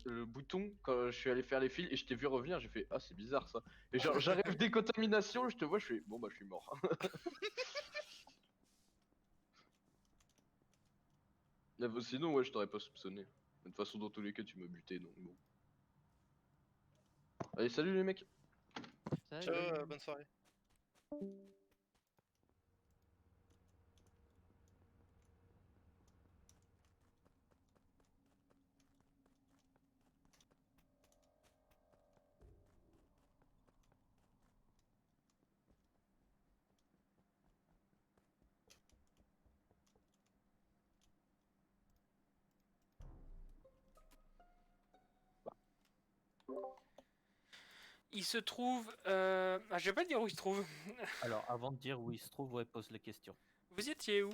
le bouton quand je suis allé faire les fils et je t'ai vu revenir, j'ai fait ah c'est bizarre ça. Et genre j'arrive décontamination, je te vois, je fais bon bah je suis mort. Sinon ouais je t'aurais pas soupçonné. De toute façon dans tous les cas tu m'as buté donc bon. Allez salut les mecs. Ciao, Salut. bonne soirée. Il se trouve. Je vais pas dire où il se trouve. Alors, avant de dire où il se trouve, ouais, pose les questions. Vous étiez où?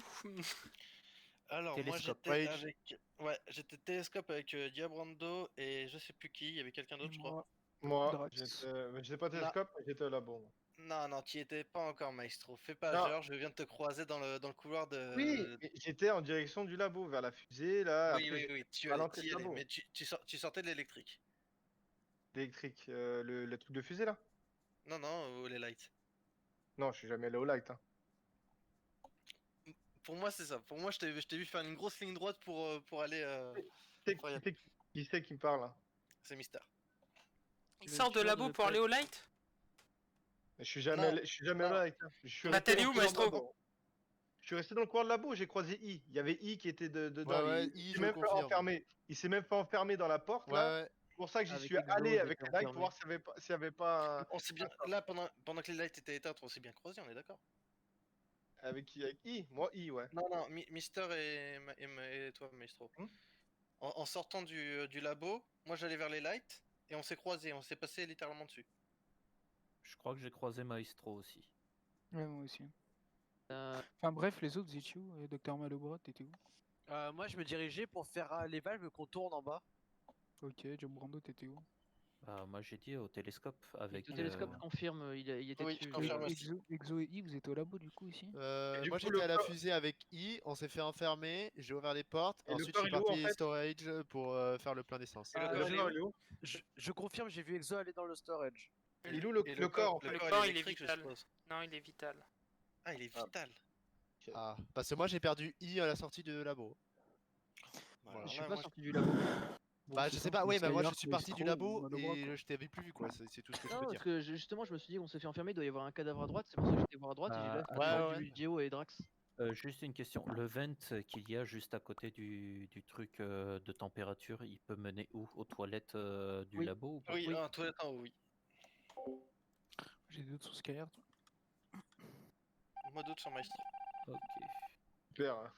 Alors moi Télescope. j'étais avec... Ouais, j'étais télescope avec Diabrando et je sais plus qui, il y avait quelqu'un d'autre je crois. Moi, Drax. j'étais pas télescope, mais j'étais au labo. Non, non, tu y étais pas encore Maestro, fais pas Non. genre, je viens de te croiser dans le couloir de... Oui, mais j'étais en direction du labo, vers la fusée, là. Oui, Après, oui, oui, à l'entrée tu y du allais, labo. mais tu sortais de l'électrique. L'électrique, le truc de fusée, là. Non, non, les lights. Non, je suis jamais allé au light. Hein. Pour moi c'est ça, pour moi je t'ai vu faire une grosse ligne droite pour aller... Incroyable. Qui c'est qui me parle, là? C'est mystère. Il sort de labo pour aller au light? Je suis jamais, Non. je suis jamais Non. au light. Hein. Je suis Bah, resté t'es dans où, le couloir de Maestro? labo. Je suis resté dans le couloir de labo, j'ai croisé I. Il y avait I qui était dedans. Ouais, il I, s'est je même pas confirme. enfermé. Il s'est même pas enfermé dans la porte, Ouais, là. ouais. C'est pour ça que j'y Avec suis Exo, allé avec j'étais les lights pour enfermé. voir s'il y avait pas On s'est bien... Là, pendant que les lights étaient éteints, on s'est bien croisés, on est d'accord. avec qui? Avec I. Moi, I, ouais. Non, non, Mister et toi, Maestro. Hmm. En sortant du labo, moi j'allais vers les lights et on s'est croisés, on s'est passé littéralement dessus. Je crois que j'ai croisé Maestro aussi. Ouais, moi aussi. Enfin bref, les autres, vous étiez où? Docteur Malobrat, t'étais où? Moi, je me dirigeais pour faire les valves qu'on tourne en bas. Ok, Joe Brando, t'étais où? Bah, moi, j'ai dit au télescope avec. Le télescope confirme, il était Oui, dessus. je confirme aussi. Exo et I, vous êtes au labo du coup ici? Et du Moi coup, j'étais le à la corps- fusée avec I, on s'est fait enfermer, j'ai ouvert les portes, Et le ensuite corps, je suis il est où, parti en fait storage pour faire le plein d'essence. Et le Le corps, il est corps, où il est où? Je confirme, j'ai vu Exo aller dans le storage. Il est où le corps, en fait? Le corps, il est électrique, je vital. suppose. Non, il est vital. Ah, il est vital. Ah, parce que moi j'ai perdu I à la sortie de labo. Voilà, Je suis là, pas moi, sorti du labo. Bah je sais pas, ouais, bah moi je suis parti du labo et je t'avais plus vu quoi, c'est tout ce que je Non, peux parce dire. que justement, je me suis dit qu'on s'est fait enfermer, il doit y avoir un cadavre à droite, c'est pour ça que j'étais voir à droite et j'ai là ouais, ouais. du Geo et Drax. Juste une question. Le vent qu'il y a juste à côté du truc de température, il peut mener où? Aux toilettes du Oui. labo ou pas? Oui, Oui. un toilette en haut, oui. J'ai d'autres sous Skyler. Moi d'autres sur Maestro. Ok. Super.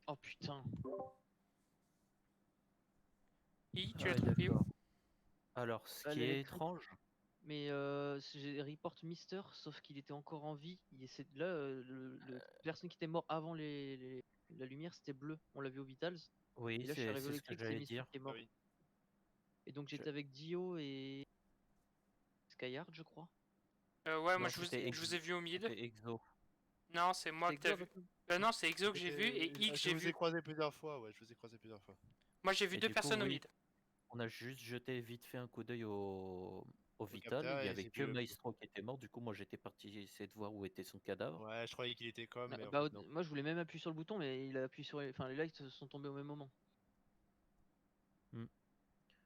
Oh putain. Tu l'as Ouais, trouvé où? d'accord. Alors, ce À qui est l'électrique. étrange, Mais j'ai report Mister, sauf qu'il était encore en vie. Là, le personne qui était mort avant la lumière, c'était bleu. On l'a vu au Vitals. oui, Et là, je suis arrivé au c'est ce que électrique, c'est j'allais Mister dire. qui est mort. oui. Et donc j'étais avec Dio et Skyhard, je crois. Ouais, moi Non, c'était je vous ai vu au mid. C'était Exo. Non, c'est moi que C'était t'as Exo, vu. votre- Non, c'est Exo que j'ai vu et I que Je j'ai vous ai vu. croisé plusieurs fois, ouais, je vous ai croisé plusieurs fois. Moi j'ai vu Et deux du coup, personnes au oui, mid. on a juste jeté vite fait un coup d'œil au Vital. capteur Il y et avait j'ai que vu le- Maestro qui était mort. Du coup, moi, j'étais parti essayer de voir où était son cadavre. Ouais, je croyais qu'il était comme, mais en Bah, fait, non. moi, je voulais même appuyer sur le bouton, mais il a appuyé sur. Enfin, les lights sont tombés au même moment. Hmm.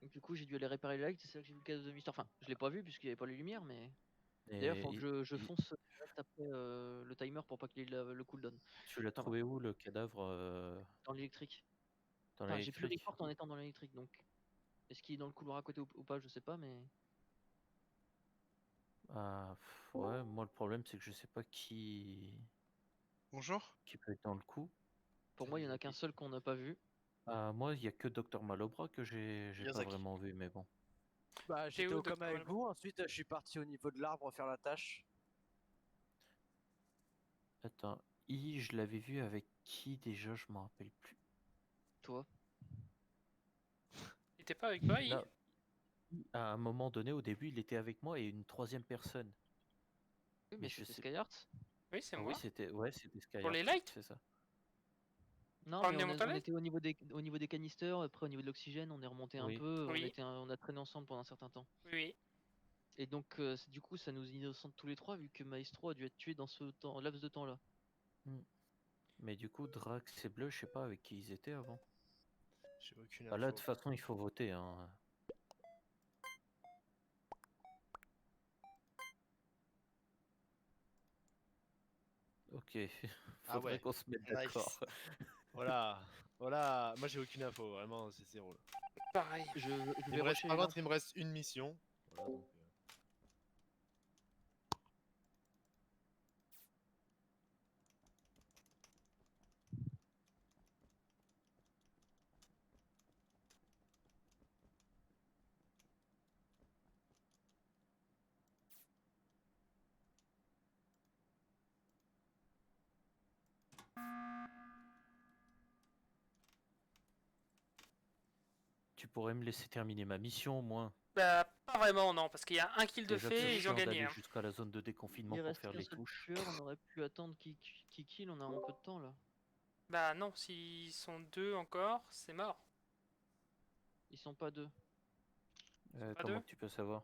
Donc, du coup, j'ai dû aller réparer les lights. C'est là que j'ai vu le cadavre de Mister. Enfin, je l'ai pas vu puisqu'il n'y avait pas les lumières, mais. D'ailleurs, Et faut que je il- fonce direct après le timer pour pas qu'il ait le cooldown. tu l'as Enfin, trouvé où le cadavre dans l'électrique. dans Enfin, j'ai plus le l'électrique? report en étant dans l'électrique, donc. Est-ce qu'il est dans le couloir à côté ou pas, je sais pas, mais. Ah, ouais, moi le problème c'est que je sais pas Bonjour. qui peut être dans le coup. Pour moi, il y en a qu'un seul qu'on n'a pas vu. Ah, moi il y a que Dr Malobra que j'ai pas Miyazaki. vraiment vu, mais bon. Bah, j'étais où, au coma Dr. avec Malbon vous, ensuite je suis parti au niveau de l'arbre faire la tâche. Attends, je l'avais vu avec qui déjà, je m'en rappelle plus. Toi. Il était pas avec toi, I? Là, à un moment donné, au début, il était avec moi et une troisième personne. Oui, Mais mais je c'était sais- Skyheart. Oui, c'est Ah moi. oui, c'était Skyheart. Pour les lights? C'est ça. Non, Pas mais emmener on, mon on toilette? était au niveau des canisters, après au niveau de l'oxygène, on est remonté un Oui. peu, Oui. on a traîné ensemble pendant un certain temps. Oui, oui. Et donc, du coup, ça nous innocente tous les trois, vu que Maestro a dû être tué dans ce laps de temps-là. Mais du coup, Drax et Bleu, je sais pas avec qui ils étaient avant. J'ai aucune Bah là, de info. toute façon, il faut voter. Hein. Ok, Ah faudrait ouais, qu'on se mette nice. d'accord. Voilà, voilà, moi j'ai aucune info, vraiment, c'est zéro. Là. Pareil. Je Il vais me reste, rusher par les contre, il me reste une mission. Voilà, donc, Tu pourrais me laisser terminer ma mission au moins. Bah, pas vraiment, non, parce qu'il y a un kill de Déjà, fait c'est et ils ont chiant gagné. d'aller Hein. jusqu'à la zone de déconfinement Il pour reste faire qu'un les seul touches. tueur, on aurait pu attendre qui kill, on a un peu de temps là. Bah non, s'ils sont deux encore, c'est mort. Ils sont pas deux. Pas Comment deux? tu peux savoir?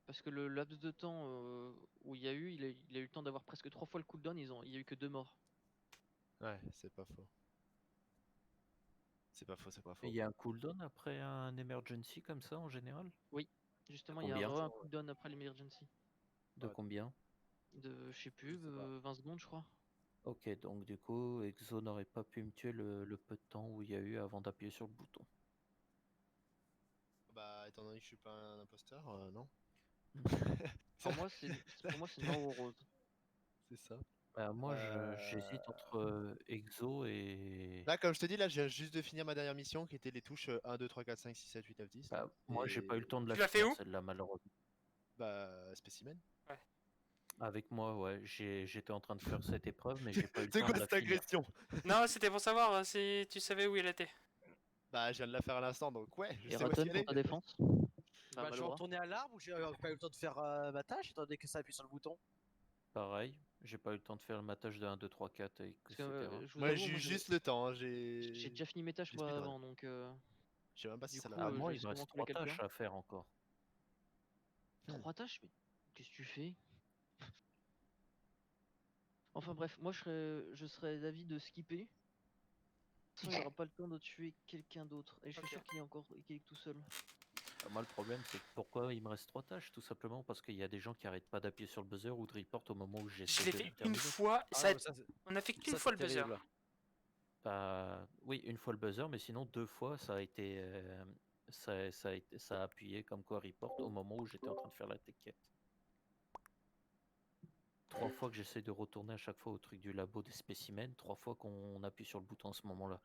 Parce que le laps de temps où il y a eu, il a eu le temps d'avoir presque 3 fois le cooldown, il y a eu que 2 morts. ouais, c'est pas faux. C'est pas faux, c'est pas faux. Il y a un cooldown après un emergency comme ça en général? Justement, il y a Combien? un cooldown après l'emergency. De Ouais. combien? De, je sais plus, Je sais pas. 20 secondes je crois. Ok, donc du coup, Exo n'aurait pas pu me tuer le peu de temps où il y a eu avant d'appuyer sur le bouton. Bah, étant donné que je suis pas un imposteur, non. Pour moi, c'est noir ou rose. C'est ça. Moi, j'hésite entre Exo et... Là, comme je te dis, là, je viens juste de finir ma dernière mission qui était les touches 1, 2, 3, 4, 5, 6, 7, 8, 9, 10. Bah, moi, j'ai pas eu le temps de la Tu l'as fait finir, où? celle-là, malheureusement. Bah, spécimen. Avec moi, ouais, j'étais en train de faire cette épreuve, mais j'ai pas eu le C'est temps quoi de la cette finir. agression? Non, c'était pour savoir si tu savais où il était. Bah, je viens de la faire à l'instant, donc ouais, je Et sais où est-ce Rotten qu'elle pour est. ta défense. Bah, je vais Malora. retourner à l'arbre ou j'ai pas eu le temps de faire ma tâche étant donné que ça appuie sur le bouton. Pareil, j'ai pas eu le temps de faire le matage de 1, 2, 3, 4, et Parce que, etc. je vous Moi, avoue, j'ai eu moi, juste le temps, hein, j'ai déjà fini mes tâches j'ai moi speedrun. avant, donc Je sais même pas si du ça coup, l'a. Ah, moi, je il vais me sûrement reste trouver 3 tâches quelqu'un. à faire encore. 3 tâches? Mais qu'est-ce que tu fais? Enfin bref, moi je serais d'avis de skipper. De toute façon, il aura pas le temps de tuer quelqu'un d'autre. Et je suis Ok. sûr qu'il est tout seul. Moi, le problème, c'est que pourquoi il me reste 3 tâches? Tout simplement parce qu'il y a des gens qui arrêtent pas d'appuyer sur le buzzer ou de report au moment où Je j'essaie l'ai de fait le une terminer. fois, Ah, ça, on a fait qu'une ça, fois c'est le buzzer. terrible. Bah, oui, une fois le buzzer, mais sinon 2 fois, ça a été, ça a appuyé comme quoi report au moment où j'étais en train de faire la tech quête. 3 fois que j'essaie de retourner à chaque fois au truc du labo des spécimens, 3 fois qu'on appuie sur le bouton à ce moment-là.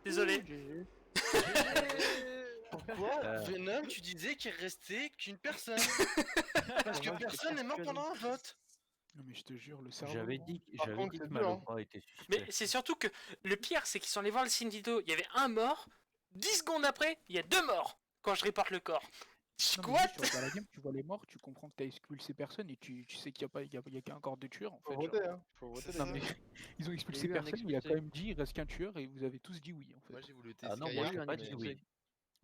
Désolé. Pourquoi Venom, tu disais qu'il restait qu'une personne. Parce que personne n'est mort pendant un vote. Non mais je te jure, le cerveau. J'avais dit Par que contre, c'est dur, hein. Malopra était suspect. Mais c'est surtout que le pire, c'est qu'ils sont allés voir le Syndido. Il y avait un mort. 10 secondes après, il y a 2 morts quand je reporte le corps. Non, mais Quoi? juste, tu regardes la game, tu vois les morts, tu comprends que t'as expulsé personne et tu sais qu'il n'y a qu'un corps de tueur en Faut fait. voter, hein. Faut voter. Non mais ils ont expulsé eu un personne, mais il a expulsé. quand même dit il reste qu'un tueur et vous avez tous dit oui en fait. Moi j'ai voulu Ah tester non, moi il y a je eu l'ai un pas dit expulsé. oui.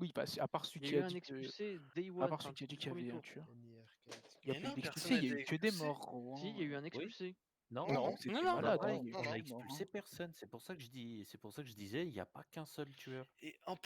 Oui, bah, à part celui Il y qui a eu a un dit que... expulsé Day À One. part enfin, celui qui a dit qu'il y premier avait un tour. tueur. Il Mais y a non, pas personne d'expulsé, il y a n'a eu été que des expulsé. morts gros. Si, il y a eu un Oui. expulsé. Non, Non. C'était Non, non. malade, Malopra, hein, il y a eu on a des morts, expulsé hein. personne. C'est pour ça que je disais, il n'y a pas qu'un seul tueur. Et en